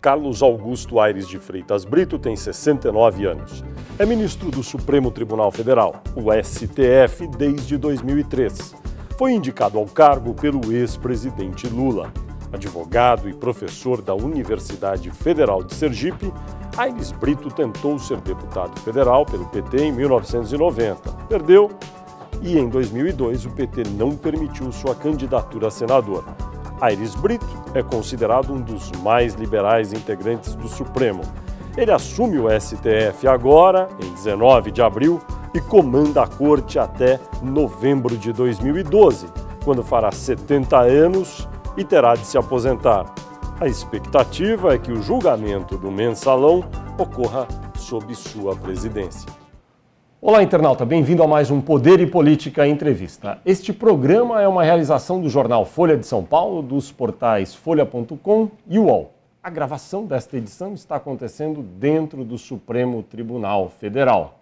Carlos Augusto Aires de Freitas Brito tem 69 anos. É ministro do Supremo Tribunal Federal, o STF, desde 2003. Foi indicado ao cargo pelo ex-presidente Lula. Advogado e professor da Universidade Federal de Sergipe, Aires Brito tentou ser deputado federal pelo PT em 1990. Perdeu e, em 2002, o PT não permitiu sua candidatura a senador. Aires Brito é considerado um dos mais liberais integrantes do Supremo. Ele assume o STF agora, em 19 de abril, e comanda a corte até novembro de 2012, quando fará 70 anos e terá de se aposentar. A expectativa é que o julgamento do mensalão ocorra sob sua presidência. Olá, internauta, bem-vindo a mais um Poder e Política Entrevista. Este programa é uma realização do jornal Folha de São Paulo, dos portais folha.com e UOL. A gravação desta edição está acontecendo dentro do Supremo Tribunal Federal.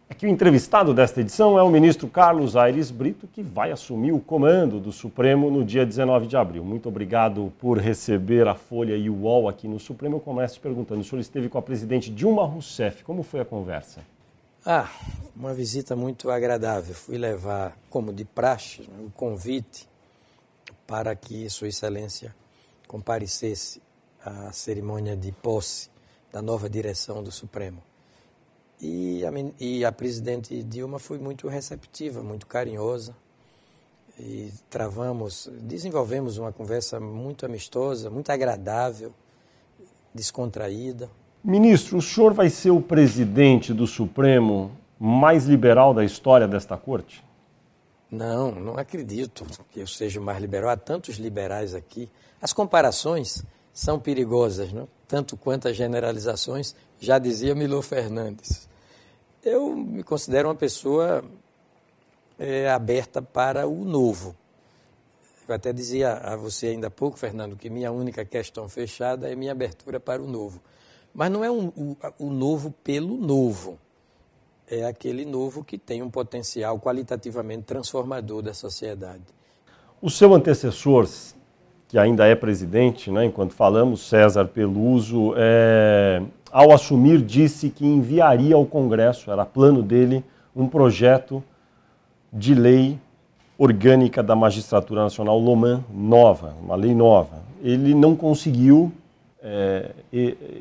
Aqui o entrevistado desta edição é o ministro Carlos Aires Brito, que vai assumir o comando do Supremo no dia 19 de abril. Muito obrigado por receber a Folha e o UOL aqui no Supremo. Eu começo perguntando, o senhor esteve com a presidente Dilma Rousseff, como foi a conversa? Uma visita muito agradável. Fui levar, como de praxe, o convite para que Sua Excelência comparecesse à cerimônia de posse da nova direção do Supremo. E a presidente Dilma foi muito receptiva, muito carinhosa. E desenvolvemos uma conversa muito amistosa, muito agradável, descontraída. Ministro, o senhor vai ser o presidente do Supremo mais liberal da história desta corte? Não acredito que eu seja o mais liberal. Há tantos liberais aqui. As comparações são perigosas, não? Tanto quanto as generalizações, já dizia Milor Fernandes. Eu me considero uma pessoa aberta para o novo. Eu até dizia a você ainda há pouco, Fernando, que minha única questão fechada é minha abertura para o novo. Mas não é o novo pelo novo. É aquele novo que tem um potencial qualitativamente transformador da sociedade. O seu antecessor, que ainda é presidente, né, enquanto falamos, César Peluso, ao assumir, disse que enviaria ao Congresso, era plano dele, um projeto de lei orgânica da Magistratura Nacional Loman nova, uma lei nova. Ele não conseguiu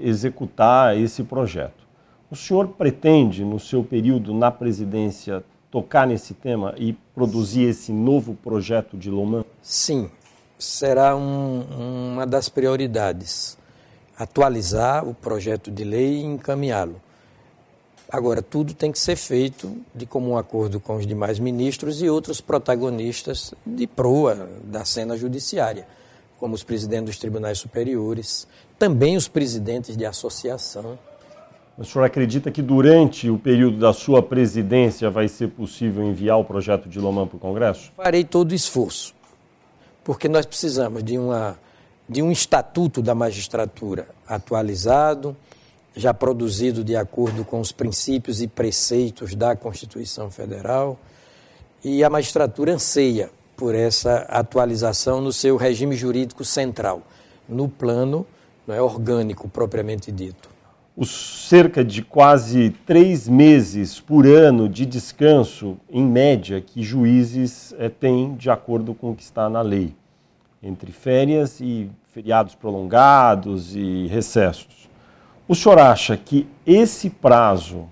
executar esse projeto. O senhor pretende, no seu período na presidência, tocar nesse tema e produzir esse novo projeto de Loman? Sim, será uma das prioridades. Atualizar o projeto de lei e encaminhá-lo. Agora, tudo tem que ser feito de comum acordo com os demais ministros e outros protagonistas de proa da cena judiciária, como os presidentes dos tribunais superiores, também os presidentes de associação. O senhor acredita que durante o período da sua presidência vai ser possível enviar o projeto de Loman para o Congresso? Farei todo o esforço, porque nós precisamos de um estatuto da magistratura atualizado, já produzido de acordo com os princípios e preceitos da Constituição Federal, e a magistratura anseia por essa atualização no seu regime jurídico central, no plano orgânico propriamente dito. Os cerca de quase 3 meses por ano de descanso, em média, que juízes têm de acordo com o que está na lei, entre férias e feriados prolongados e recessos. O senhor acha que esse prazo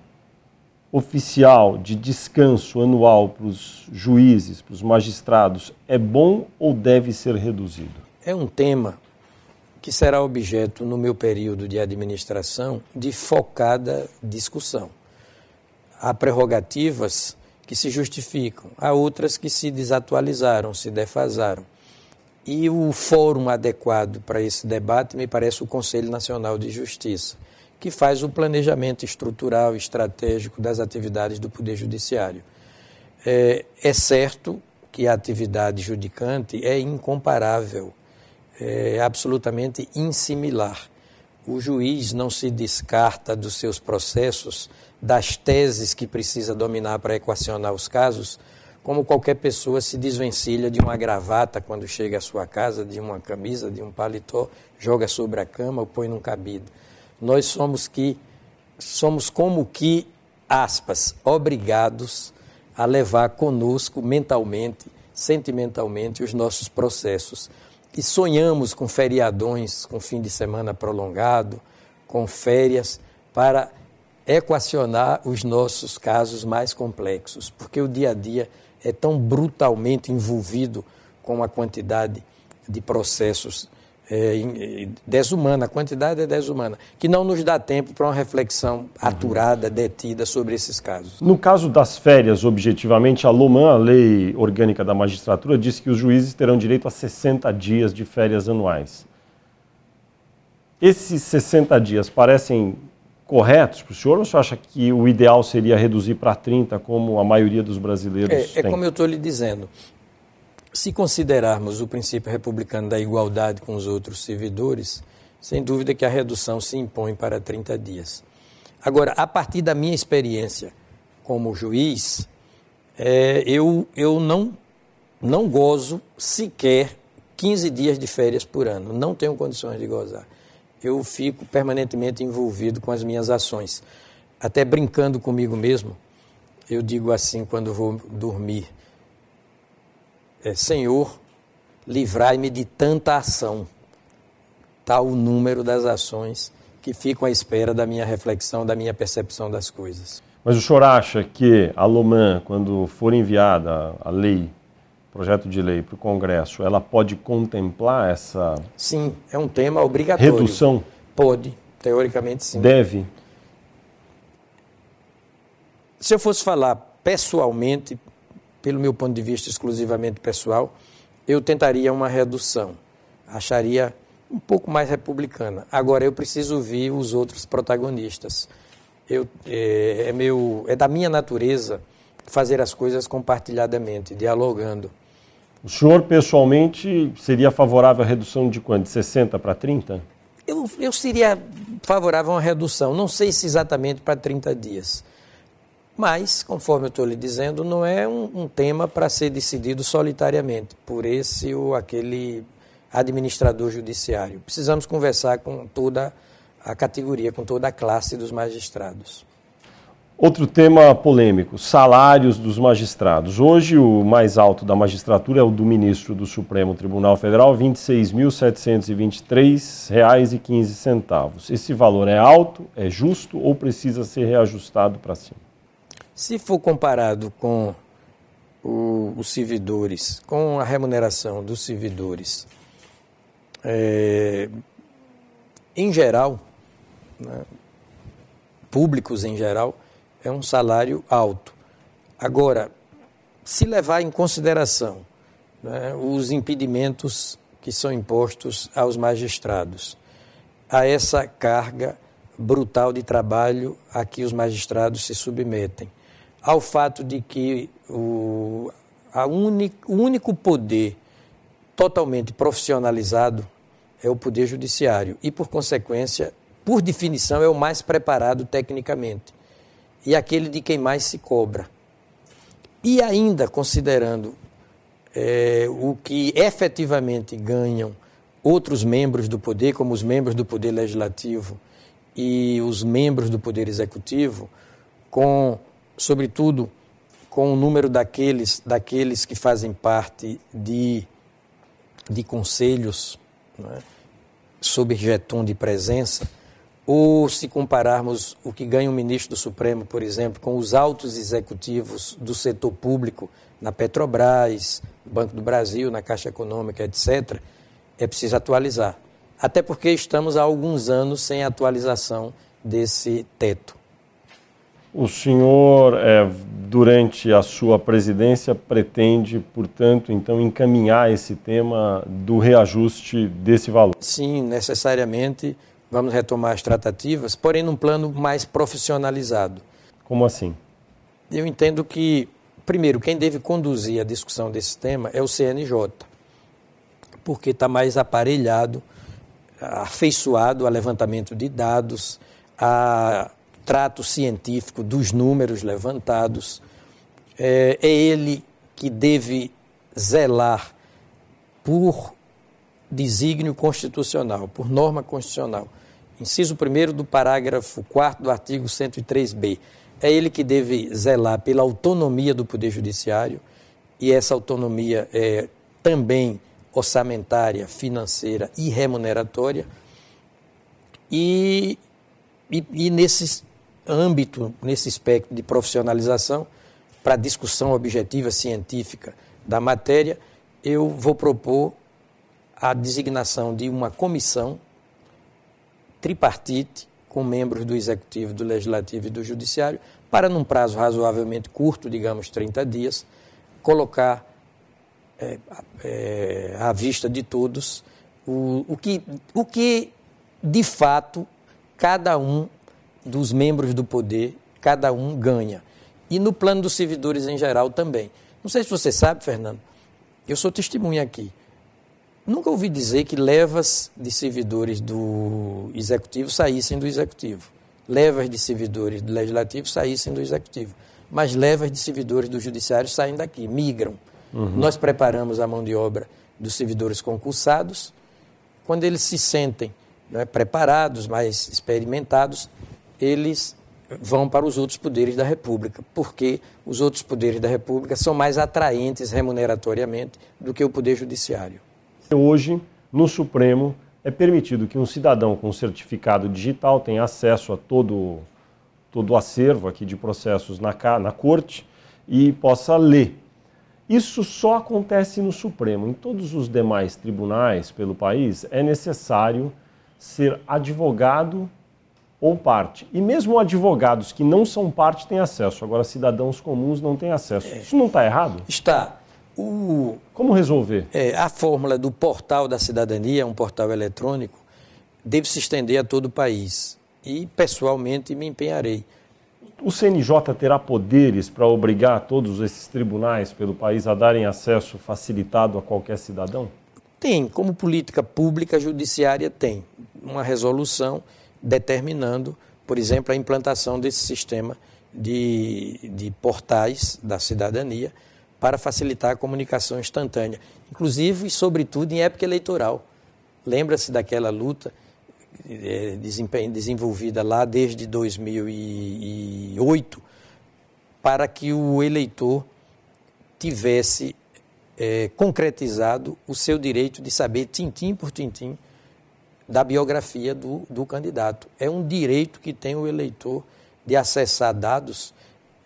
oficial de descanso anual para os juízes, para os magistrados, é bom ou deve ser reduzido? É um tema que será objeto, no meu período de administração, de focada discussão. Há prerrogativas que se justificam, há outras que se desatualizaram, se defasaram. E o fórum adequado para esse debate me parece o Conselho Nacional de Justiça, que faz o planejamento estrutural e estratégico das atividades do Poder Judiciário. É certo que a atividade judicante é incomparável, é absolutamente insimilar. O juiz não se descarta dos seus processos, das teses que precisa dominar para equacionar os casos, como qualquer pessoa se desvencilha de uma gravata quando chega à sua casa, de uma camisa, de um paletó, joga sobre a cama ou põe num cabide. Nós somos como que, aspas, obrigados a levar conosco mentalmente, sentimentalmente, os nossos processos. E sonhamos com feriadões, com fim de semana prolongado, com férias, para equacionar os nossos casos mais complexos, porque o dia a dia é tão brutalmente envolvido com a quantidade de processos desumana, a quantidade é desumana, que não nos dá tempo para uma reflexão aturada, detida sobre esses casos. No caso das férias, objetivamente, a LOMAN, a Lei Orgânica da Magistratura, diz que os juízes terão direito a 60 dias de férias anuais. Esses 60 dias parecem corretos para o senhor, ou o senhor acha que o ideal seria reduzir para 30, como a maioria dos brasileiros tem? É como eu estou lhe dizendo. Se considerarmos o princípio republicano da igualdade com os outros servidores, sem dúvida que a redução se impõe para 30 dias. Agora, a partir da minha experiência como juiz, eu não gozo sequer 15 dias de férias por ano. Não tenho condições de gozar. Eu fico permanentemente envolvido com as minhas ações. Até brincando comigo mesmo, eu digo assim quando vou dormir: Senhor, livrai-me de tanta ação, tal o número das ações que ficam à espera da minha reflexão, da minha percepção das coisas. Mas o senhor acha que a LOMAN, quando for enviada a lei, projeto de lei para o Congresso, ela pode contemplar essa... Sim, é um tema obrigatório. Redução? Pode, teoricamente sim. Deve? Se eu fosse falar pessoalmente, pelo meu ponto de vista exclusivamente pessoal, eu tentaria uma redução. Acharia um pouco mais republicana. Agora, eu preciso ouvir os outros protagonistas. É da minha natureza fazer as coisas compartilhadamente, dialogando. O senhor, pessoalmente, seria favorável à redução de quanto? De 60 para 30? Eu seria favorável a uma redução, não sei se exatamente para 30 dias. Mas, conforme eu estou lhe dizendo, não é um tema para ser decidido solitariamente por esse ou aquele administrador judiciário. Precisamos conversar com toda a categoria, com toda a classe dos magistrados. Outro tema polêmico, salários dos magistrados. Hoje o mais alto da magistratura é o do ministro do Supremo Tribunal Federal, R$ 26.723,15. Esse valor é alto, é justo ou precisa ser reajustado para cima? Se for comparado com os servidores, com a remuneração dos servidores, em geral, né, públicos em geral, é um salário alto. Agora, se levar em consideração, né, os impedimentos que são impostos aos magistrados, a essa carga brutal de trabalho a que os magistrados se submetem, ao fato de que o único poder totalmente profissionalizado é o poder judiciário e, por consequência, por definição, é o mais preparado tecnicamente e aquele de quem mais se cobra. E ainda considerando o que efetivamente ganham outros membros do poder, como os membros do Poder Legislativo e os membros do Poder Executivo, sobretudo com o número daqueles que fazem parte de conselhos, né, sob jeton de presença, ou se compararmos o que ganha o ministro do Supremo, por exemplo, com os altos executivos do setor público, na Petrobras, no Banco do Brasil, na Caixa Econômica, etc., é preciso atualizar. Até porque estamos há alguns anos sem atualização desse teto. O senhor, durante a sua presidência, pretende, portanto, então, encaminhar esse tema do reajuste desse valor? Sim, necessariamente. Vamos retomar as tratativas, porém num plano mais profissionalizado. Como assim? Eu entendo que, primeiro, quem deve conduzir a discussão desse tema é o CNJ, porque está mais aparelhado, afeiçoado a levantamento de dados, a trato científico dos números levantados. É ele que deve zelar por desígnio constitucional, por norma constitucional. Inciso 1º do parágrafo 4º do artigo 103b. É ele que deve zelar pela autonomia do Poder Judiciário, e essa autonomia é também orçamentária, financeira e remuneratória. E nesse âmbito, nesse aspecto de profissionalização, para discussão objetiva científica da matéria, eu vou propor a designação de uma comissão tripartite com membros do Executivo, do Legislativo e do Judiciário, para, num prazo razoavelmente curto, digamos 30 dias, colocar à vista de todos o que, de fato, cada um dos membros do poder, cada um ganha. E no plano dos servidores em geral também. Não sei se você sabe, Fernando, eu sou testemunha aqui. Nunca ouvi dizer que levas de servidores do Executivo saíssem do Executivo. Levas de servidores do Legislativo saíssem do Executivo. Mas levas de servidores do Judiciário saem daqui, migram. Nós preparamos a mão de obra dos servidores concursados. Quando eles se sentem preparados, mais experimentados, eles vão para os outros poderes da República, porque os outros poderes da República são mais atraentes remuneratoriamente do que o Poder Judiciário. Hoje, no Supremo, é permitido que um cidadão com certificado digital tenha acesso a todo o acervo aqui de processos na Corte e possa ler. Isso só acontece no Supremo. Em todos os demais tribunais pelo país, é necessário ser advogado ou parte. E mesmo advogados que não são parte têm acesso. Agora, cidadãos comuns não têm acesso. Isso não está errado? Está. Como resolver? A fórmula do portal da cidadania, um portal eletrônico, deve se estender a todo o país. E, pessoalmente, me empenharei. O CNJ terá poderes para obrigar todos esses tribunais pelo país a darem acesso facilitado a qualquer cidadão? Tem. Como política pública judiciária, tem uma resolução determinando, por exemplo, a implantação desse sistema de portais da cidadania para facilitar a comunicação instantânea, inclusive e sobretudo em época eleitoral. Lembra-se daquela luta desenvolvida lá desde 2008 para que o eleitor tivesse concretizado o seu direito de saber, tintim por tintim, da biografia do candidato. É um direito que tem o eleitor de acessar dados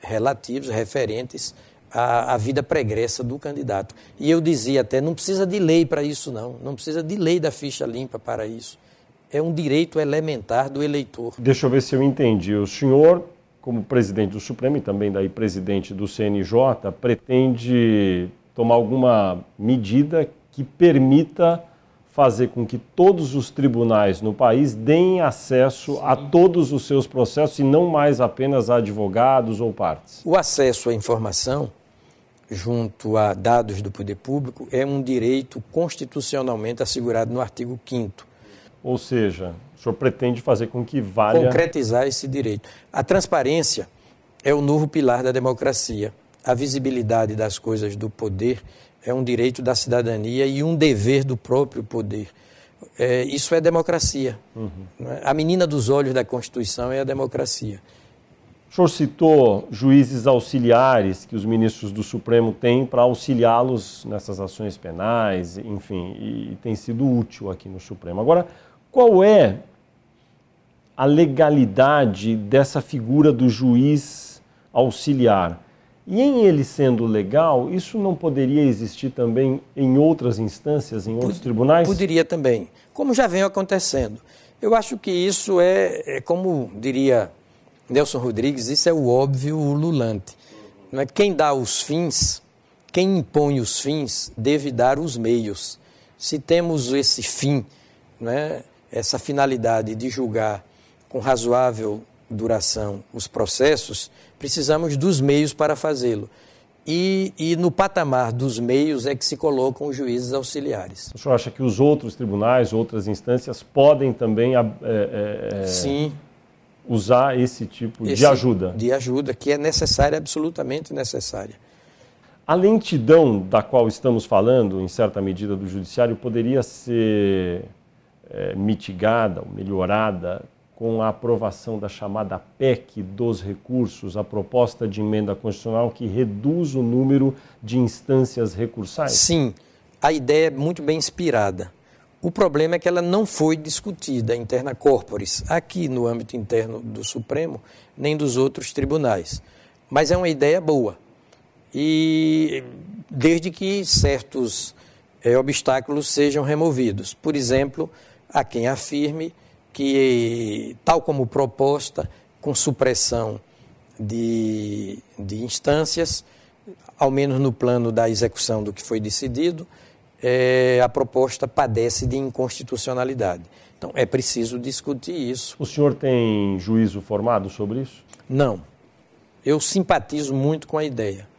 relativos, referentes à vida pregressa do candidato. E eu dizia até, não precisa de lei para isso não precisa de lei da ficha limpa para isso. É um direito elementar do eleitor. Deixa eu ver se eu entendi. O senhor, como presidente do Supremo e também daí presidente do CNJ, pretende tomar alguma medida que permita fazer com que todos os tribunais no país deem acesso a todos os seus processos e não mais apenas a advogados ou partes? O acesso à informação, junto a dados do poder público, é um direito constitucionalmente assegurado no artigo 5º. Ou seja, o senhor pretende fazer com que valha... concretizar esse direito. A transparência é o novo pilar da democracia. A visibilidade das coisas do poder é um direito da cidadania e um dever do próprio poder. Isso é democracia. A menina dos olhos da Constituição é a democracia. O senhor citou juízes auxiliares que os ministros do Supremo têm para auxiliá-los nessas ações penais, enfim, e tem sido útil aqui no Supremo. Agora, qual é a legalidade dessa figura do juiz auxiliar? E em ele sendo legal, isso não poderia existir também em outras instâncias, em outros tribunais? Poderia também, como já vem acontecendo. Eu acho que isso é como diria Nelson Rodrigues, isso é o óbvio ululante. Quem dá os fins, quem impõe os fins, deve dar os meios. Se temos esse fim, essa finalidade de julgar com razoável duração os processos, precisamos dos meios para fazê-lo. E no patamar dos meios é que se colocam os juízes auxiliares. O senhor acha que os outros tribunais, outras instâncias podem também Sim. usar esse tipo de ajuda? De ajuda, que é necessária, absolutamente necessária. A lentidão da qual estamos falando, em certa medida, do Judiciário, poderia ser mitigada, melhorada, com a aprovação da chamada PEC dos recursos, a proposta de emenda constitucional que reduz o número de instâncias recursais? Sim, a ideia é muito bem inspirada. O problema é que ela não foi discutida interna corporis, aqui no âmbito interno do Supremo, nem dos outros tribunais. Mas é uma ideia boa. E desde que certos obstáculos sejam removidos. Por exemplo, há quem afirme que, tal como proposta, com supressão de instâncias, ao menos no plano da execução do que foi decidido, a proposta padece de inconstitucionalidade. Então, é preciso discutir isso. O senhor tem juízo formado sobre isso? Não. Eu simpatizo muito com a ideia.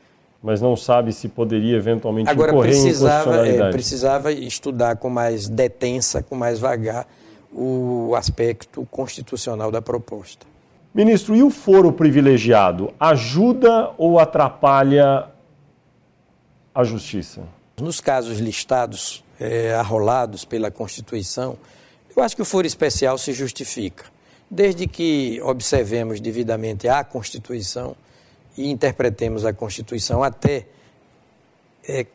Mas não sabe se poderia eventualmente agora, incorrer em inconstitucionalidade? Precisava estudar com mais detença, com mais vagar, o aspecto constitucional da proposta. Ministro, e o foro privilegiado ajuda ou atrapalha a justiça? Nos casos listados, arrolados pela Constituição, eu acho que o foro especial se justifica, desde que observemos devidamente a Constituição e interpretemos a Constituição até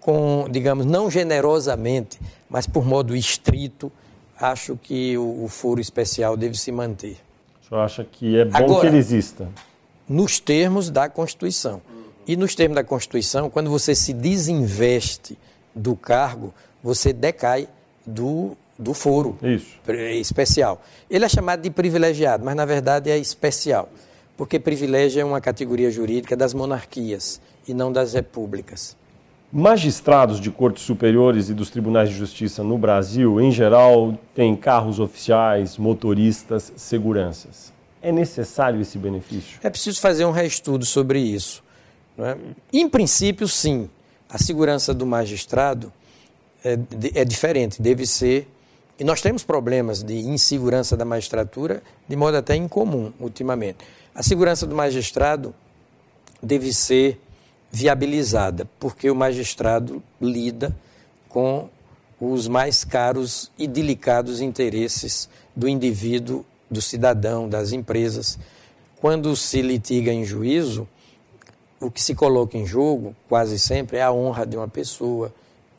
com, digamos, não generosamente, mas por modo estrito, acho que o foro especial deve se manter. O senhor acha que é bom que ele exista? Nos termos da Constituição. E nos termos da Constituição, quando você se desinveste do cargo, você decai do foro especial. Ele é chamado de privilegiado, mas na verdade é especial, porque privilégio é uma categoria jurídica das monarquias e não das repúblicas. Magistrados de cortes superiores e dos tribunais de justiça no Brasil, em geral, têm carros oficiais, motoristas, seguranças. É necessário esse benefício? É preciso fazer um reestudo sobre isso. Não é? Em princípio, sim. A segurança do magistrado é diferente, deve ser... E nós temos problemas de insegurança da magistratura, de modo até incomum, ultimamente. A segurança do magistrado deve ser viabilizada, porque o magistrado lida com os mais caros e delicados interesses do indivíduo, do cidadão, das empresas. Quando se litiga em juízo, o que se coloca em jogo, quase sempre, é a honra de uma pessoa,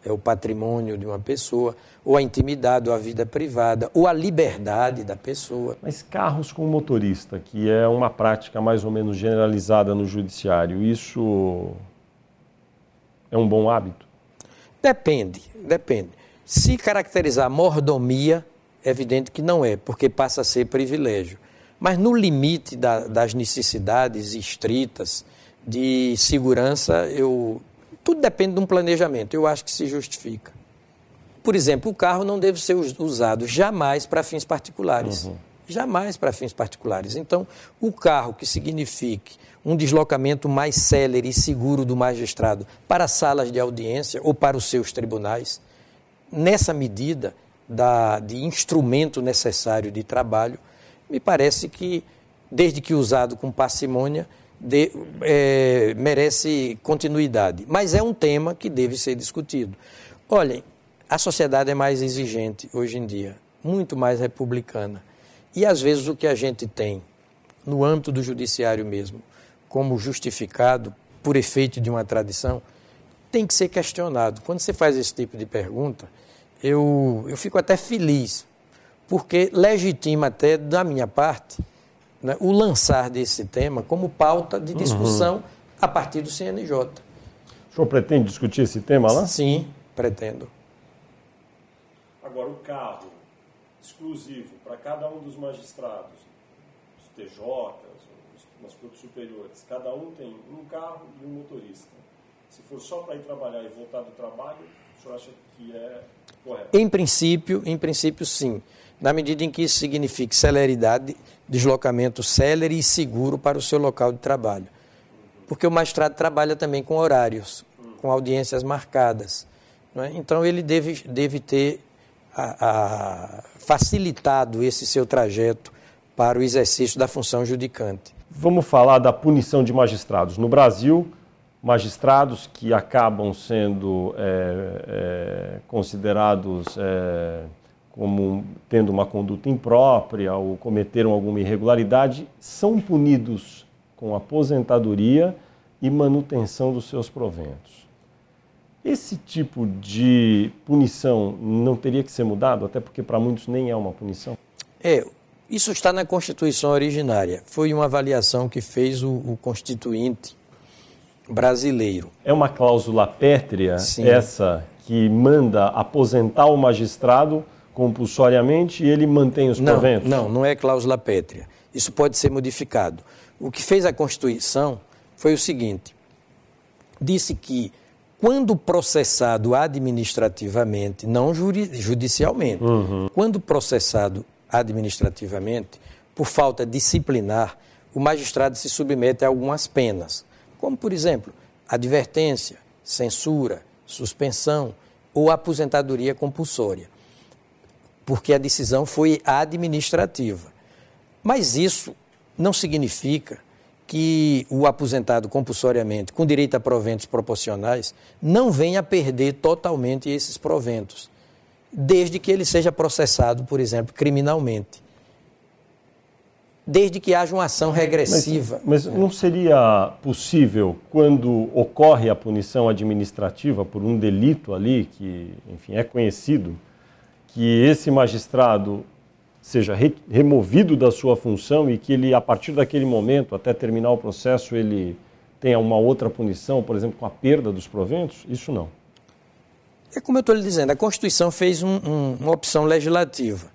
é o patrimônio de uma pessoa, ou a intimidade, ou a vida privada, ou a liberdade da pessoa. Mas carros com motorista, que é uma prática mais ou menos generalizada no judiciário, isso é um bom hábito? Depende. Se caracterizar mordomia, é evidente que não é, porque passa a ser privilégio. Mas no limite das necessidades estritas de segurança, tudo depende de um planejamento. Eu acho que se justifica. Por exemplo, o carro não deve ser usado jamais para fins particulares. Jamais para fins particulares. Então, o carro que signifique um deslocamento mais célere e seguro do magistrado para salas de audiência ou para os seus tribunais, nessa medida de instrumento necessário de trabalho, me parece que, desde que usado com parcimônia, merece continuidade. Mas é um tema que deve ser discutido. Olhem, a sociedade é mais exigente hoje em dia, muito mais republicana. E, às vezes, o que a gente tem, no âmbito do judiciário mesmo, como justificado por efeito de uma tradição, tem que ser questionado. Quando você faz esse tipo de pergunta, eu fico até feliz, porque legitima até, da minha parte, né, o lançar desse tema como pauta de discussão a partir do CNJ. O senhor pretende discutir esse tema lá? Sim, pretendo. Agora, o carro exclusivo para cada um dos magistrados, os TJs, os cortes superiores, cada um tem um carro e um motorista. Se for só para ir trabalhar e voltar do trabalho, o senhor acha que é correto? Em princípio, sim. Na medida em que isso signifique celeridade, deslocamento célere e seguro para o seu local de trabalho. Porque o magistrado trabalha também com horários, com audiências marcadas. Não é? Então, ele deve ter facilitado esse seu trajeto para o exercício da função judicante. Vamos falar da punição de magistrados. No Brasil, magistrados que acabam sendo considerados como tendo uma conduta imprópria ou cometeram alguma irregularidade, são punidos com aposentadoria e manutenção dos seus proventos. Esse tipo de punição não teria que ser mudado, até porque para muitos nem é uma punição? Isso está na Constituição originária. Foi uma avaliação que fez o Constituinte brasileiro. É uma cláusula pétrea, sim, essa que manda aposentar o magistrado compulsoriamente e ele mantém os proventos? Não é cláusula pétrea. Isso pode ser modificado. O que fez a Constituição foi o seguinte: disse que quando processado administrativamente, não judicialmente, quando processado administrativamente, por falta disciplinar, o magistrado se submete a algumas penas, como, por exemplo, advertência, censura, suspensão ou aposentadoria compulsória, porque a decisão foi administrativa. Mas isso não significa que o aposentado compulsoriamente, com direito a proventos proporcionais, não venha a perder totalmente esses proventos, desde que ele seja processado, por exemplo, criminalmente. Desde que haja uma ação regressiva. Mas não seria possível, quando ocorre a punição administrativa por um delito ali, que, enfim, é conhecido, que esse magistrado seja removido da sua função e que ele, a partir daquele momento, até terminar o processo, ele tenha uma outra punição, por exemplo, com a perda dos proventos? Isso não. É como eu estou lhe dizendo, a Constituição fez uma opção legislativa.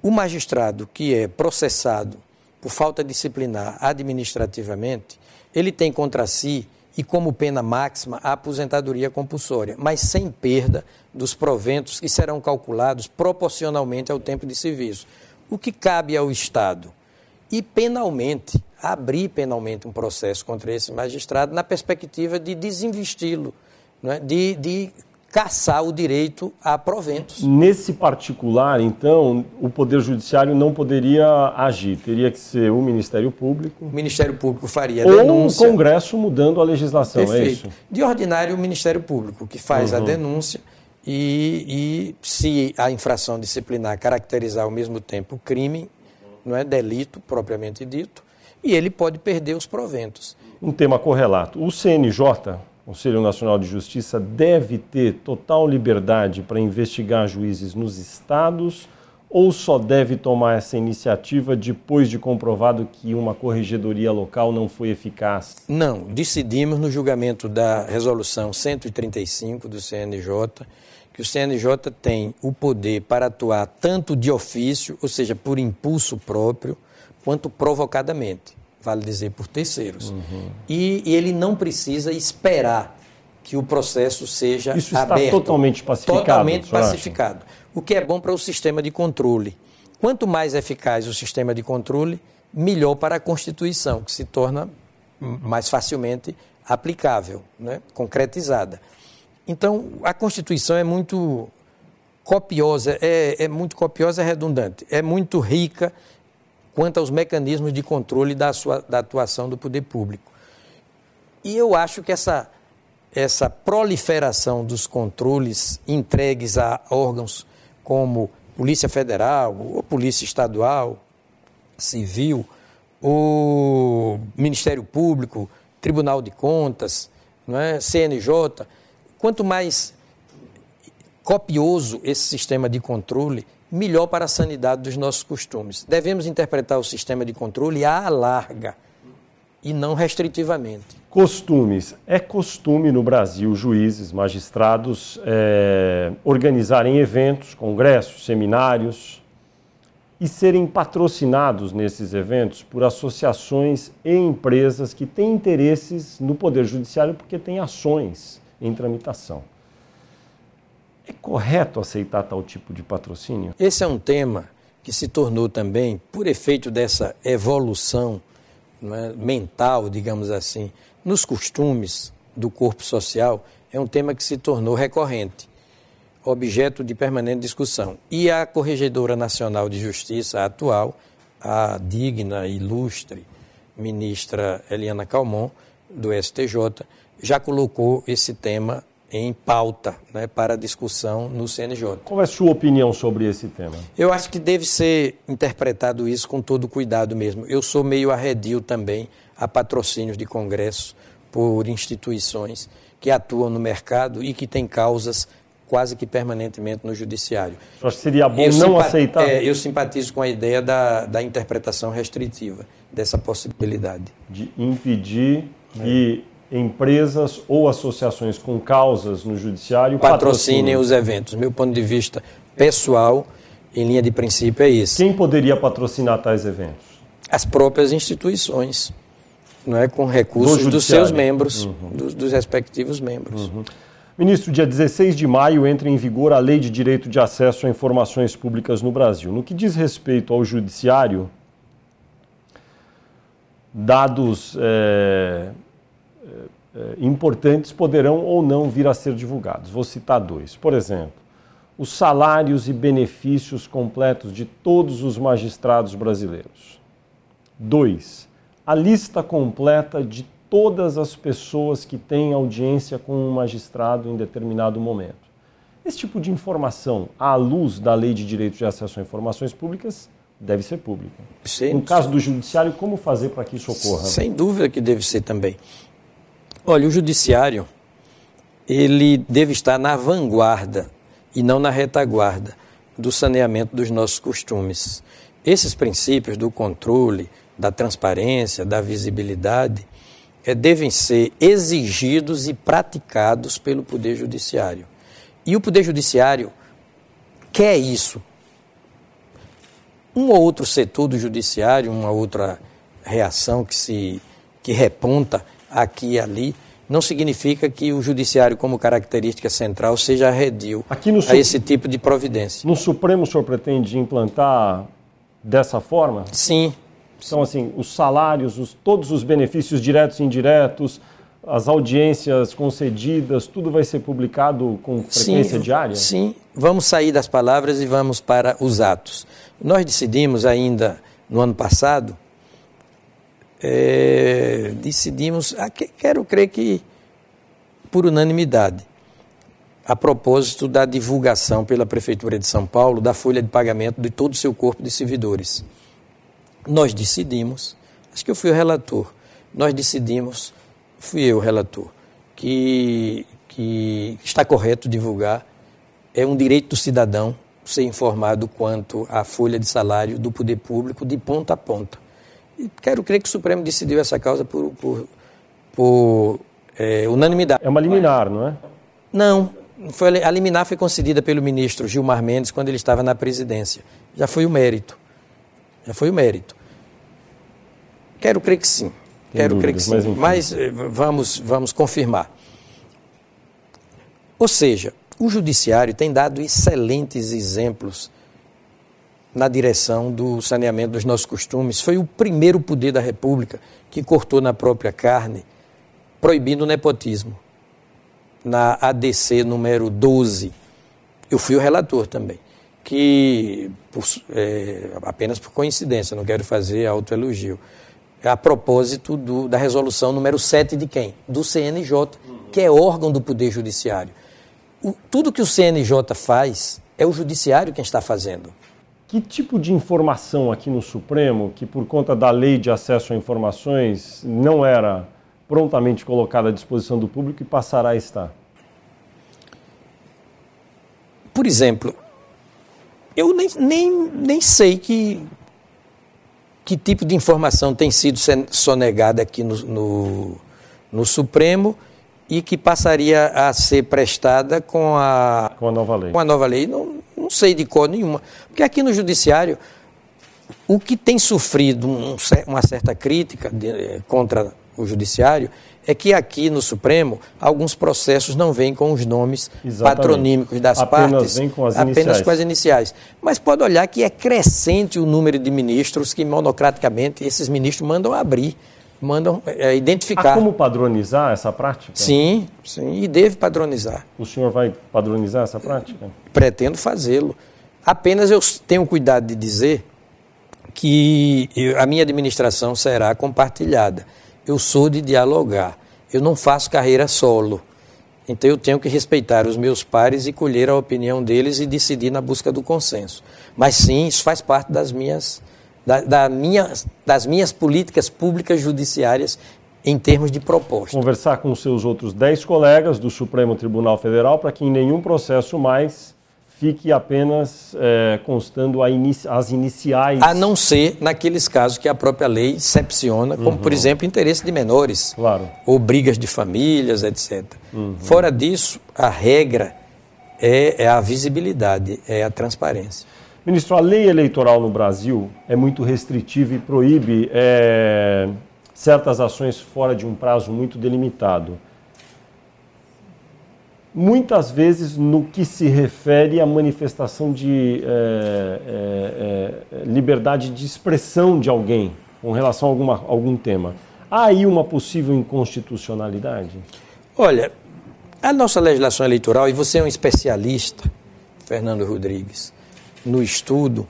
O magistrado que é processado por falta disciplinar administrativamente, ele tem contra si e como pena máxima a aposentadoria compulsória, mas sem perda dos proventos que serão calculados proporcionalmente ao tempo de serviço. O que cabe ao Estado? E penalmente, abrir penalmente um processo contra esse magistrado na perspectiva de desinvesti-lo, né? de caçar o direito a proventos. Nesse particular, então, o Poder Judiciário não poderia agir, teria que ser o Ministério Público. O Ministério Público faria a denúncia. Ou o Congresso mudando a legislação, perfeito. É isso? De ordinário, o Ministério Público, que faz a denúncia e se a infração disciplinar caracterizar ao mesmo tempo o crime, não é delito propriamente dito, e ele pode perder os proventos. Um tema correlato. O CNJ, Conselho Nacional de Justiça, deve ter total liberdade para investigar juízes nos estados ou só deve tomar essa iniciativa depois de comprovado que uma corregedoria local não foi eficaz? Não, decidimos no julgamento da resolução 135 do CNJ que o CNJ tem o poder para atuar tanto de ofício, ou seja, por impulso próprio, quanto provocadamente. Vale dizer, por terceiros. E ele não precisa esperar que o processo seja aberto. Isso está totalmente pacificado? Totalmente pacificado. O que é bom para o sistema de controle. Quanto mais eficaz o sistema de controle, melhor para a Constituição, que se torna mais facilmente aplicável, né? Concretizada. Então, a Constituição é muito copiosa, é redundante, é muito rica quanto aos mecanismos de controle da atuação do poder público. E eu acho que essa proliferação dos controles entregues a órgãos como Polícia Federal, ou Polícia Estadual, Civil, o Ministério Público, Tribunal de Contas, não é? CNJ, quanto mais copioso esse sistema de controle, melhor para a sanidade dos nossos costumes. Devemos interpretar o sistema de controle à larga e não restritivamente. Costumes. É costume no Brasil juízes, magistrados organizarem eventos, congressos, seminários e serem patrocinados nesses eventos por associações e empresas que têm interesses no Poder Judiciário porque têm ações em tramitação. É correto aceitar tal tipo de patrocínio? Esse é um tema que se tornou também, por efeito dessa evolução, não é, mental, digamos assim, nos costumes do corpo social, é um tema que se tornou recorrente, objeto de permanente discussão. E a Corregedora Nacional de Justiça atual, a digna e ilustre ministra Eliana Calmon, do STJ já colocou esse tema em pauta, né, para discussão no CNJ. Qual é a sua opinião sobre esse tema? Eu acho que deve ser interpretado isso com todo cuidado mesmo. Eu sou meio arredio também a patrocínios de congressos por instituições que atuam no mercado e que têm causas quase que permanentemente no judiciário. Eu acho que seria bom não aceitar? Eu simpatizo com a ideia da interpretação restritiva dessa possibilidade. De impedir que empresas ou associações com causas no judiciário patrocinem os eventos. Meu ponto de vista pessoal, em linha de princípio, é esse. Quem poderia patrocinar tais eventos? As próprias instituições, não é, com recursos dos seus membros, dos respectivos membros. Ministro, dia 16 de maio entra em vigor a Lei de Direito de Acesso a Informações Públicas no Brasil. No que diz respeito ao judiciário, dados importantes poderão ou não vir a ser divulgados. Vou citar dois. Por exemplo, os salários e benefícios completos de todos os magistrados brasileiros. 2. A lista completa de todas as pessoas que têm audiência com um magistrado em determinado momento. Esse tipo de informação, à luz da Lei de Direito de Acesso a Informações Públicas, deve ser pública. No caso do judiciário, como fazer para que isso ocorra? Sem dúvida que deve ser também. Olha, o judiciário, ele deve estar na vanguarda e não na retaguarda do saneamento dos nossos costumes. Esses princípios do controle, da transparência, da visibilidade, devem ser exigidos e praticados pelo Poder Judiciário. E o Poder Judiciário quer isso. Um ou outro setor do Judiciário, uma outra reação que reponta aqui e ali, não significa que o Judiciário, como característica central, seja arredio a esse tipo de providência. No Supremo, o senhor pretende implantar dessa forma? Sim. Então, assim, os salários, todos os benefícios diretos e indiretos, as audiências concedidas, tudo vai ser publicado com frequência diária? Sim, vamos sair das palavras e vamos para os atos. Nós decidimos ainda no ano passado, quero crer que por unanimidade, a propósito da divulgação pela Prefeitura de São Paulo da folha de pagamento de todo o seu corpo de servidores. Nós decidimos, acho que eu fui o relator, fui eu o relator, que está correto divulgar, é um direito do cidadão ser informado quanto à folha de salário do poder público de ponta a ponta. E quero crer que o Supremo decidiu essa causa por unanimidade. É uma liminar, não é? Não, a liminar foi concedida pelo ministro Gilmar Mendes quando ele estava na presidência. Já foi o mérito. Quero crer que sim. Mas vamos confirmar. Ou seja, o Judiciário tem dado excelentes exemplos na direção do saneamento dos nossos costumes. Foi o primeiro poder da República que cortou na própria carne, proibindo o nepotismo. Na ADC número 12, eu fui o relator também, que, apenas por coincidência, não quero fazer autoelogio, a propósito da resolução número 7 de quem? Do CNJ, que é órgão do Poder Judiciário. Tudo que o CNJ faz, é o Judiciário quem está fazendo. Que tipo de informação aqui no Supremo, que por conta da Lei de Acesso a Informações não era prontamente colocada à disposição do público e passará a estar? Por exemplo, eu nem sei que tipo de informação tem sido sonegada aqui no Supremo e que passaria a ser prestada com a nova lei. Com a nova lei. Não sei de cor nenhuma. Porque aqui no Judiciário, o que tem sofrido uma certa crítica contra o Judiciário é que aqui no Supremo, alguns processos não vêm com os nomes patronímicos das partes, apenas com as iniciais. Mas pode olhar que é crescente o número de ministros que, monocraticamente, esses ministros mandam abrir, mandam identificar. Há como padronizar essa prática? Sim, e deve padronizar. O senhor vai padronizar essa prática? Pretendo fazê-lo. Apenas eu tenho cuidado de dizer que a minha administração será compartilhada. Eu sou de dialogar. Eu não faço carreira solo. Então eu tenho que respeitar os meus pares e colher a opinião deles e decidir na busca do consenso. Mas sim, isso faz parte das minhas políticas públicas judiciárias em termos de proposta. Conversar com os seus outros 10 colegas do Supremo Tribunal Federal para que em nenhum processo mais fique apenas constando as iniciais. A não ser naqueles casos que a própria lei excepciona, como, por exemplo, interesse de menores, claro, ou brigas de famílias, etc. Fora disso, a regra é a visibilidade, é a transparência. Ministro, a lei eleitoral no Brasil é muito restritiva e proíbe certas ações fora de um prazo muito delimitado. Muitas vezes no que se refere à manifestação de liberdade de expressão de alguém com relação a algum tema. Há aí uma possível inconstitucionalidade? Olha, a nossa legislação eleitoral, e você é um especialista, Fernando Rodrigues, no estudo,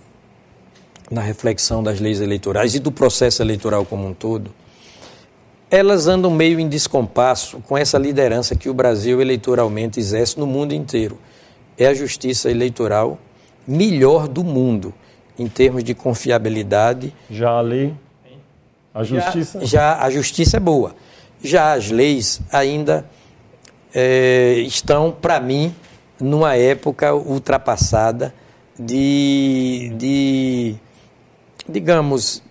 na reflexão das leis eleitorais e do processo eleitoral como um todo, elas andam meio em descompasso com essa liderança que o Brasil eleitoralmente exerce no mundo inteiro. É a justiça eleitoral melhor do mundo, em termos de confiabilidade. Já a lei? A justiça? Já a justiça é boa. Já as leis ainda estão, para mim, numa época ultrapassada digamos,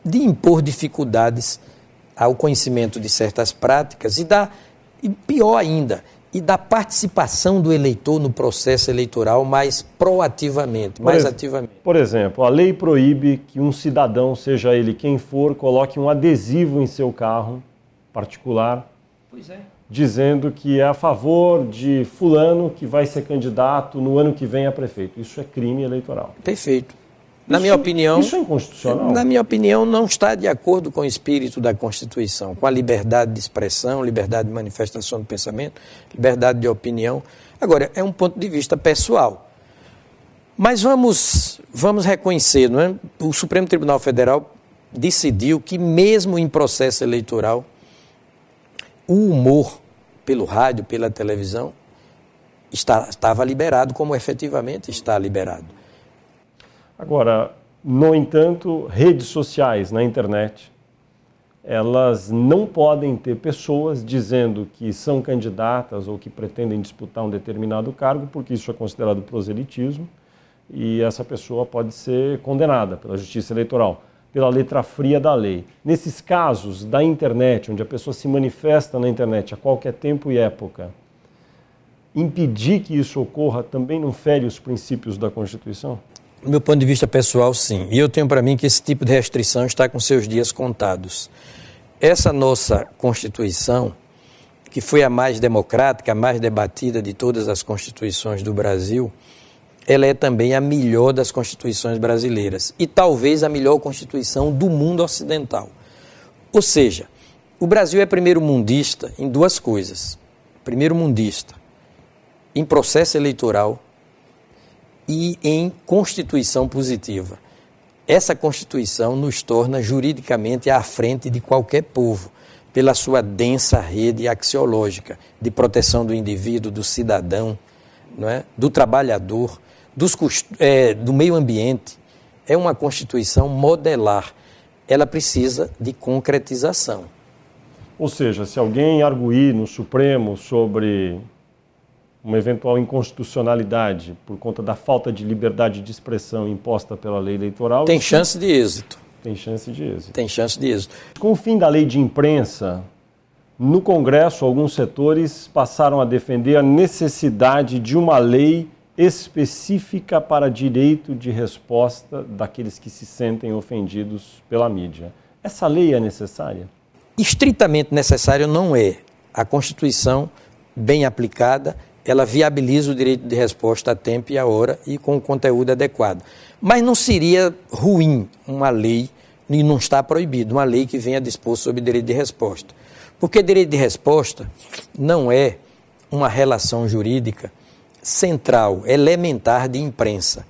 de impor dificuldades ao conhecimento de certas práticas e pior ainda, e da participação do eleitor no processo eleitoral mais proativamente, ativamente. Por exemplo, a lei proíbe que um cidadão, seja ele quem for, coloque um adesivo em seu carro particular, dizendo que é a favor de fulano que vai ser candidato no ano que vem a prefeito. Isso é crime eleitoral. Perfeito. Na minha opinião, isso é inconstitucional? Na minha opinião, não está de acordo com o espírito da Constituição, com a liberdade de expressão, liberdade de manifestação do pensamento, liberdade de opinião. Agora, é um ponto de vista pessoal. Mas vamos reconhecer, não é? O Supremo Tribunal Federal decidiu que, mesmo em processo eleitoral, o humor pelo rádio, pela televisão, estava liberado, como efetivamente está liberado. Agora, no entanto, redes sociais na internet, elas não podem ter pessoas dizendo que são candidatas ou que pretendem disputar um determinado cargo, porque isso é considerado proselitismo, e essa pessoa pode ser condenada pela Justiça Eleitoral, pela letra fria da lei. Nesses casos da internet, onde a pessoa se manifesta na internet a qualquer tempo e época, impedir que isso ocorra também não fere os princípios da Constituição? Do meu ponto de vista pessoal, sim. E eu tenho para mim que esse tipo de restrição está com seus dias contados. Essa nossa Constituição, que foi a mais democrática, a mais debatida de todas as constituições do Brasil, ela é também a melhor das constituições brasileiras e talvez a melhor Constituição do mundo ocidental. Ou seja, o Brasil é primeiro-mundista em duas coisas. Primeiro-mundista em processo eleitoral e em Constituição positiva. Essa Constituição nos torna juridicamente à frente de qualquer povo, pela sua densa rede axiológica de proteção do indivíduo, do cidadão, não é? Do trabalhador, do meio ambiente. É uma Constituição modelar. Ela precisa de concretização. Ou seja, se alguém arguir no Supremo sobre uma eventual inconstitucionalidade por conta da falta de liberdade de expressão imposta pela lei eleitoral... Tem chance de êxito. Tem chance de êxito. Tem chance de êxito. Com o fim da lei de imprensa, no Congresso, alguns setores passaram a defender a necessidade de uma lei específica para direito de resposta daqueles que se sentem ofendidos pela mídia. Essa lei é necessária? Estritamente necessário não é. A Constituição, bem aplicada, ela viabiliza o direito de resposta a tempo e a hora e com o conteúdo adequado. Mas não seria ruim uma lei, e não está proibido, uma lei que venha dispor sobre direito de resposta. Porque direito de resposta não é uma relação jurídica central, elementar de imprensa.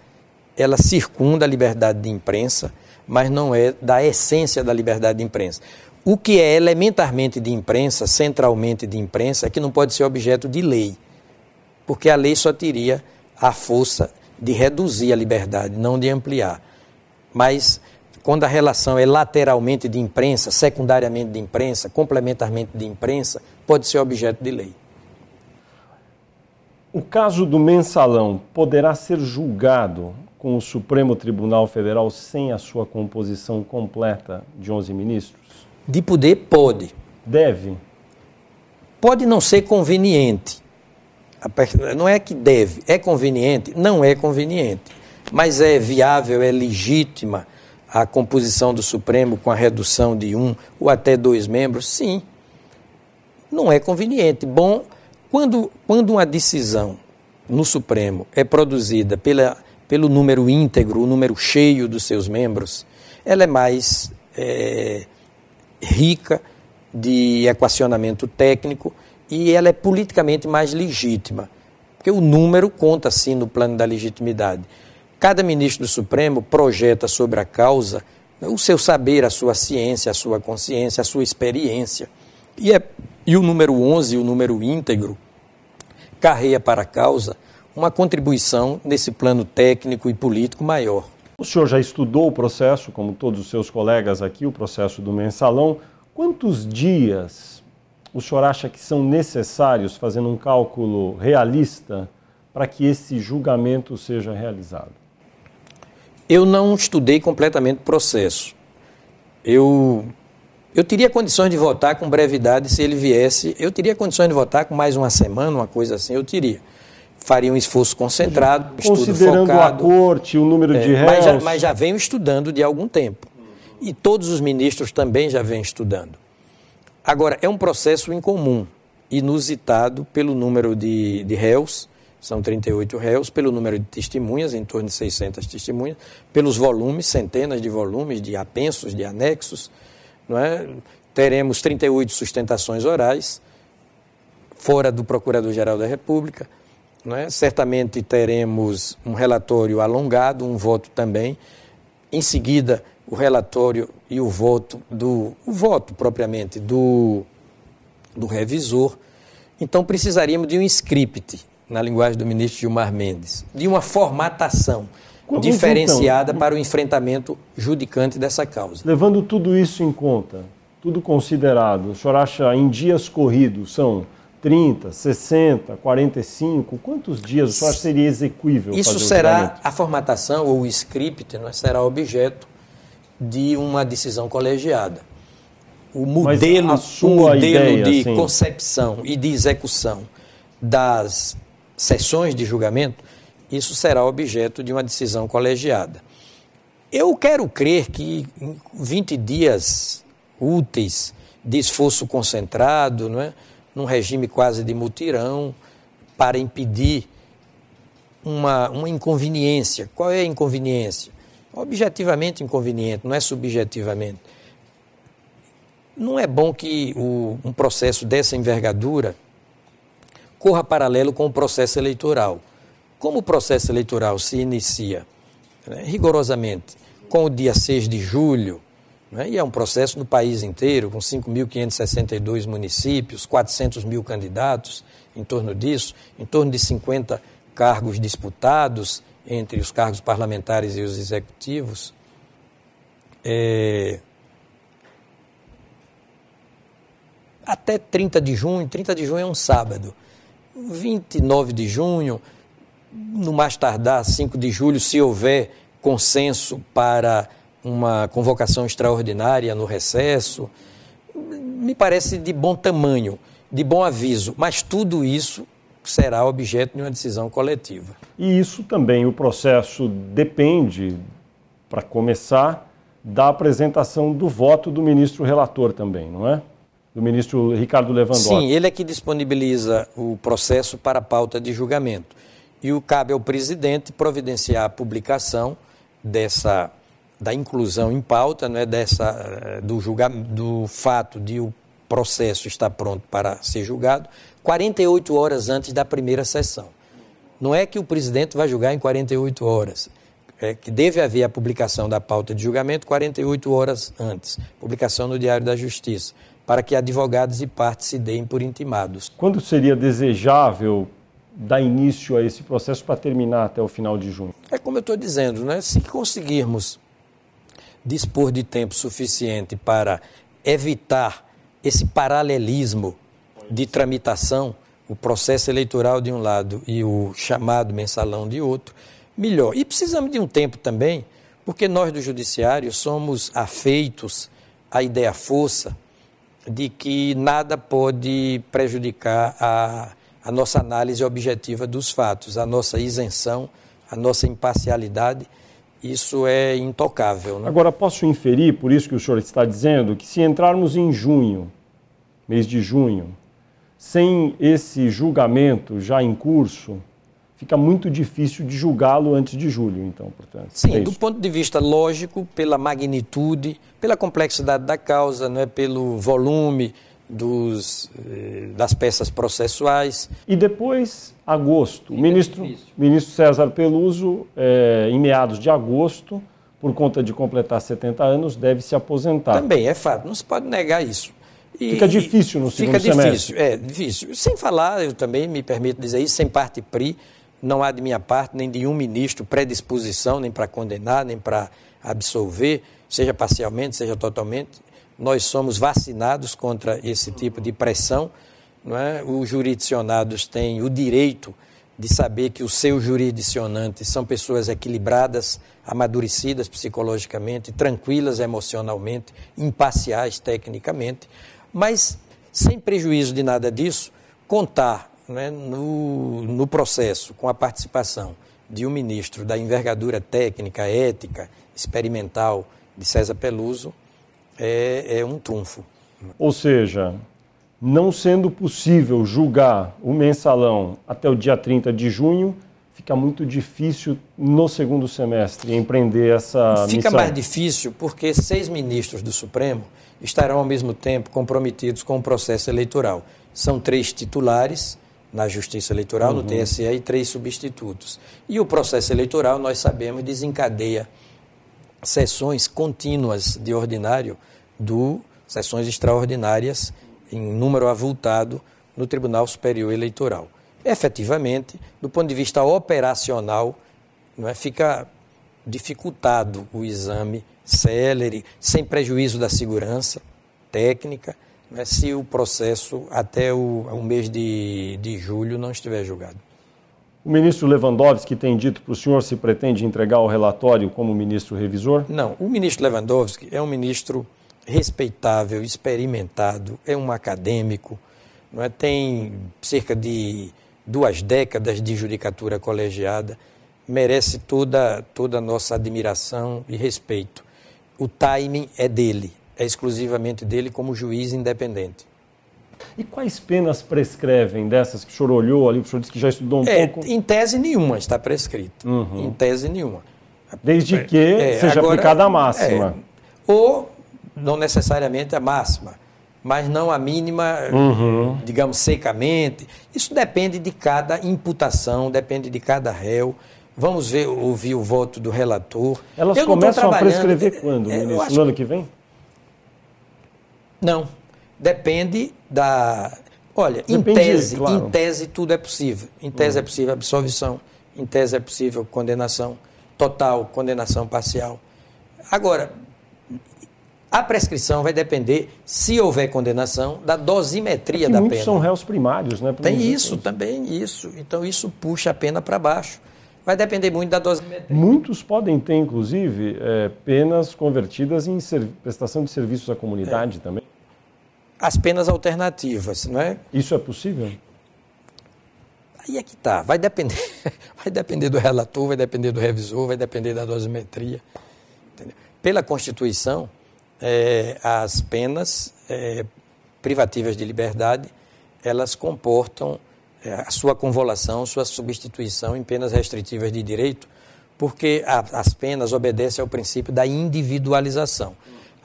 Ela circunda a liberdade de imprensa, mas não é da essência da liberdade de imprensa. O que é elementarmente de imprensa, centralmente de imprensa, é que não pode ser objeto de lei, porque a lei só teria a força de reduzir a liberdade, não de ampliar. Mas quando a relação é lateralmente de imprensa, secundariamente de imprensa, complementarmente de imprensa, pode ser objeto de lei. O caso do Mensalão poderá ser julgado com o Supremo Tribunal Federal sem a sua composição completa de 11 ministros? De poder, pode. Deve? Pode não ser conveniente. Não é que deve, é conveniente? Não é conveniente. Mas é viável, é legítima a composição do Supremo com a redução de 1 ou até 2 membros? Sim. Não é conveniente. Bom, quando uma decisão no Supremo é produzida pelo número íntegro, o número cheio dos seus membros, ela é mais rica de equacionamento técnico e ela é politicamente mais legítima, porque o número conta sim no plano da legitimidade. Cada ministro do Supremo projeta sobre a causa o seu saber, a sua ciência, a sua consciência, a sua experiência. E o número 11, o número íntegro, carrega para a causa uma contribuição nesse plano técnico e político maior. O senhor já estudou o processo, como todos os seus colegas aqui, o processo do Mensalão. Quantos dias o senhor acha que são necessários, fazendo um cálculo realista, para que esse julgamento seja realizado? Eu não estudei completamente o processo. Eu teria condições de votar com brevidade se ele viesse. Eu teria condições de votar com mais uma semana, uma coisa assim, eu teria. Faria um esforço concentrado, estudo focado. Considerando a corte, o número de réus... Mas já venho estudando de algum tempo. E todos os ministros também já vêm estudando. Agora, é um processo incomum, inusitado pelo número de réus, são 38 réus, pelo número de testemunhas, em torno de 600 testemunhas, pelos volumes, centenas de volumes, de apensos, de anexos, não é? Teremos 38 sustentações orais, fora do Procurador-Geral da República, não é? Certamente teremos um relatório alongado, um voto também, em seguida o relatório e o voto propriamente do revisor. Então precisaríamos de um script, na linguagem do ministro Gilmar Mendes, de uma formatação diferenciada para o enfrentamento judicante dessa causa. Levando tudo isso em conta, tudo considerado, o senhor acha em dias corridos são 30, 60, 45? Quantos dias o senhor acha que seria execuível fazer o julgamento? Isso será a formatação ou o script, não é? Será objeto de uma decisão colegiada. O modelo de concepção e de execução das sessões de julgamento, isso será objeto de uma decisão colegiada. Eu quero crer que em 20 dias úteis de esforço concentrado, não é? Num regime quase de mutirão, para impedir uma inconveniência. Qual é a inconveniência? Objetivamente inconveniente, não é subjetivamente. Não é bom que um processo dessa envergadura corra paralelo com o processo eleitoral. Como o processo eleitoral se inicia, né, rigorosamente com o dia 6 de julho, né, e é um processo no país inteiro, com 5.562 municípios, 400 mil candidatos, em torno disso, em torno de 50 cargos disputados entre os cargos parlamentares e os executivos, até 30 de junho é um sábado, 29 de junho, no mais tardar 5 de julho, se houver consenso para uma convocação extraordinária no recesso, me parece de bom tamanho, de bom aviso, mas tudo isso será objeto de uma decisão coletiva. E isso também, o processo depende, para começar, da apresentação do voto do ministro relator também, não é? Do ministro Ricardo Lewandowski. Sim, ele é que disponibiliza o processo para a pauta de julgamento. E cabe ao presidente providenciar a publicação da inclusão em pauta, não é, do fato de o processo estar pronto para ser julgado, 48 horas antes da primeira sessão. Não é que o presidente vai julgar em 48 horas. que deve haver a publicação da pauta de julgamento 48 horas antes, publicação no Diário da Justiça, para que advogados e partes se deem por intimados. Quando seria desejável dar início a esse processo para terminar até o final de junho? É como eu estou dizendo, né? Se conseguirmos dispor de tempo suficiente para evitar esse paralelismo de tramitação, o processo eleitoral de um lado e o chamado mensalão de outro, melhor. E precisamos de um tempo também, porque nós do Judiciário somos afeitos à ideia força de que nada pode prejudicar a nossa análise objetiva dos fatos, a nossa isenção, a nossa imparcialidade. Isso é intocável, né? Agora, posso inferir, por isso que o senhor está dizendo, que se entrarmos em junho, mês de junho, sem esse julgamento já em curso, fica muito difícil de julgá-lo antes de julho, então, portanto. Sim, do ponto de vista lógico, pela magnitude, pela complexidade da causa, não é, pelo volume das peças processuais. E depois, agosto. O ministro César Peluso, em meados de agosto, por conta de completar 70 anos, deve se aposentar. Também é fato, não se pode negar isso. Fica difícil no segundo semestre. Fica difícil. Sem falar, eu também me permito dizer isso, sem parte PRI, não há de minha parte, nem de um ministro, predisposição, nem para condenar, nem para absolver, seja parcialmente, seja totalmente. Nós somos vacinados contra esse tipo de pressão, não é? Os jurisdicionados têm o direito de saber que os seus jurisdicionantes são pessoas equilibradas, amadurecidas psicologicamente, tranquilas emocionalmente, imparciais tecnicamente, mas sem prejuízo de nada disso, contar, não é, no processo com a participação de um ministro da envergadura técnica, ética, experimental de César Peluso, é um trunfo. Ou seja, não sendo possível julgar o mensalão até o dia 30 de junho, fica muito difícil no segundo semestre empreender essa missão. Fica mais difícil porque 6 ministros do Supremo estarão ao mesmo tempo comprometidos com o processo eleitoral. São 3 titulares na Justiça Eleitoral, no TSE, e 3 substitutos. E o processo eleitoral, nós sabemos, desencadeia sessões contínuas de ordinário, sessões extraordinárias em número avultado no Tribunal Superior Eleitoral. Efetivamente, do ponto de vista operacional, não é, fica dificultado o exame célere, sem prejuízo da segurança técnica, não é, se o processo até o mês de julho não estiver julgado. O ministro Lewandowski tem dito para o senhor se pretende entregar o relatório como ministro revisor? Não, o ministro Lewandowski é um ministro respeitável, experimentado, é um acadêmico, não é? Tem cerca de 2 décadas de judicatura colegiada, merece toda a nossa admiração e respeito. O timing é dele, é exclusivamente dele como juiz independente. E quais penas prescrevem dessas que o senhor olhou ali, o senhor disse que já estudou um pouco? Em tese nenhuma está prescrito, em tese nenhuma. Desde que seja aplicada a máxima. Ou, não necessariamente a máxima, mas não a mínima, digamos, secamente. Isso depende de cada imputação, depende de cada réu. Vamos ouvir o voto do relator. Elas começam a prescrever quando, ministro? No ano que vem? Não. Depende da... Olha, em tese tudo é possível. Em tese é possível absolvição, em tese é possível condenação total, condenação parcial. Agora, a prescrição vai depender, se houver condenação, da dosimetria da pena. Muitos são réus primários, né? Tem isso, também isso. Então isso puxa a pena para baixo. Vai depender muito da dosimetria. Muitos podem ter, inclusive, penas convertidas em prestação de serviços à comunidade também. As penas alternativas, não é? Isso é possível? Aí é que está. Vai depender do relator, vai depender do revisor, vai depender da dosimetria. Entendeu? Pela Constituição, as penas privativas de liberdade, elas comportam a sua convolução, sua substituição em penas restritivas de direito, porque as penas obedecem ao princípio da individualização.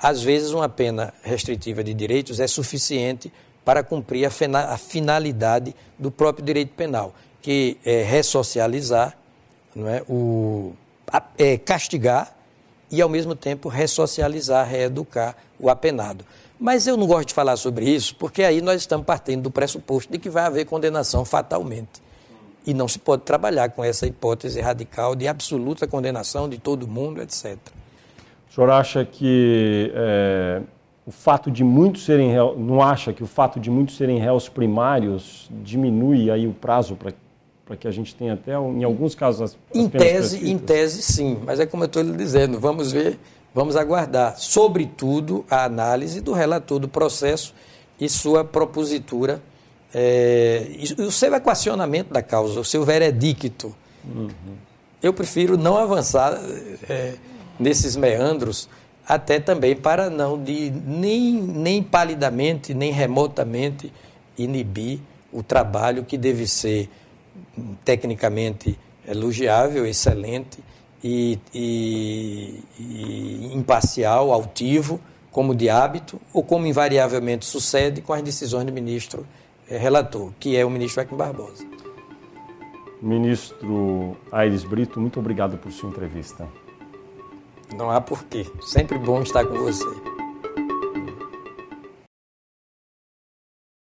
Às vezes, uma pena restritiva de direitos é suficiente para cumprir a finalidade do próprio direito penal, que é ressocializar, não é, castigar e, ao mesmo tempo, ressocializar, reeducar o apenado. Mas eu não gosto de falar sobre isso, porque aí nós estamos partindo do pressuposto de que vai haver condenação fatalmente. E não se pode trabalhar com essa hipótese radical de absoluta condenação de todo mundo, etc. O senhor acha que o fato de muitos serem réus, não acha que o fato de muitos serem réus primários diminui aí o prazo para que a gente tenha até, em alguns casos, as penas prescritas? Em tese, sim, mas é como eu estou lhe dizendo, vamos ver, vamos aguardar. Sobretudo, a análise do relator do processo e sua propositura, e o seu equacionamento da causa, o seu veredicto. Eu prefiro não avançar nesses meandros, até também para não nem palidamente, nem remotamente inibir o trabalho que deve ser tecnicamente elogiável, excelente e imparcial, altivo, como de hábito, ou como invariavelmente sucede com as decisões do ministro relator, que é o ministro Joaquim Barbosa. Ministro Aires Brito, muito obrigado por sua entrevista. Não há porquê. Sempre bom estar com você.